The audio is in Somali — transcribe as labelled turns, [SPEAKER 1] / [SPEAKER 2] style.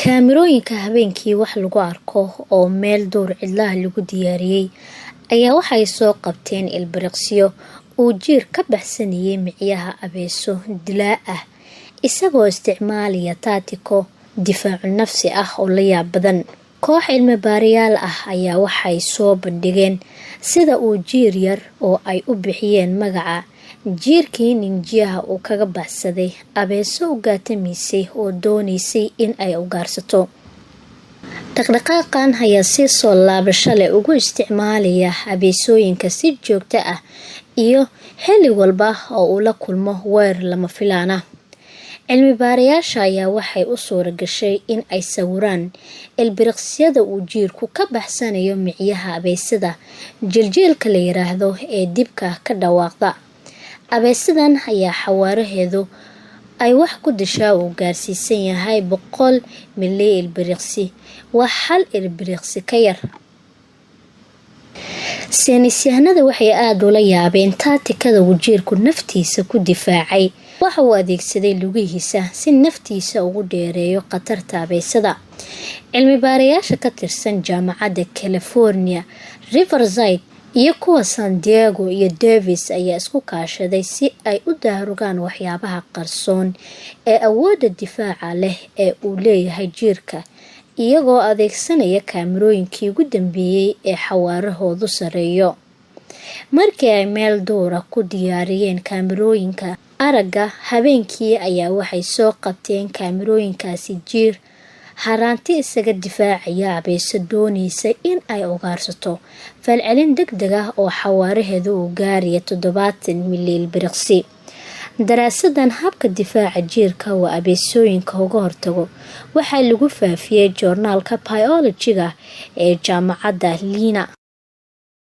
[SPEAKER 1] Kaamirooyinka habeenkii wax lagu arko oo meel door cidlaha lagu diyaariyay ayaa waxay soo qabteen ilbiriqsiyo uu jiir ka baxsanayay miciyaha abeeso dilaa ah isagoo isticmaalaya taatiko difaac nafsi ah oo la yaab badan. Koox cilmi baarayaal ah ayaa waxay soo bandhigeen sida uu jiir yar oo ay u bixiyeen magaca jiirkii ninjiyaha uu kaga baxsaday abeeso u gaatamisay oo doonaysay in ay ugaarsato. Dhaqdhaqaaqan ayaa si soo laabasho leh ugu isticmaalaya abeesooyinka si joogto ah iyo xilli walba oo uu la kulmo weer lama filaan ah. Cilmi baarayaasha ayaa waxay u suura gashay in ay sawiraan ilbiriqsiyada uu jiirku ka baxsanayo miciyaha abeesada jiljiilka la yiraahdo ee dibka ka dhawaaqda. Abeesadan ayaa xawaaraheedu ay wax ku dishaa uu gaarsiisan yahay 100 milli ilbiriqsi, wax hal ilbiriqsi ka yar. Saynisyahanada waxay aad ula yaabeen taatikada uu jiirku naftiisa ku difaacay. Waxa uu adeegsaday lugihiisa si naftiisa ugu dheereeyo khatarta abeesada. Cilmi baarayaasha ka tirsan jaamacadda California, Riverside iyo kuwa San Diego iyo Davis ayaa isku kaashaday si ay u daarugaan waxyaabaha qarsoon ee awoodda difaaca leh ee uu leeyahay jiirka, iyagoo adeegsanaya kaamirooyinkii ugu dambeeyay ee xawaarahoodu sareeyo. Markii ay meel duura ku diyaariyeen kaamirooyinka aragga habeenkii ayaa waxay soo qabteen kaamirooyinkaasi jiir haraanti isaga difaacaya abeeso doonaysa in ay ugaarsato. Falcelin degdeg ah oo xawaaraheedu uu gaaraya 70 milli ilbiriqsi. Daraasadan habka difaaca jiirka waa abeesooyinka uga hortago waxaa lagu faafiyay joornaalka Biology-ga ee jaamacadda Lina.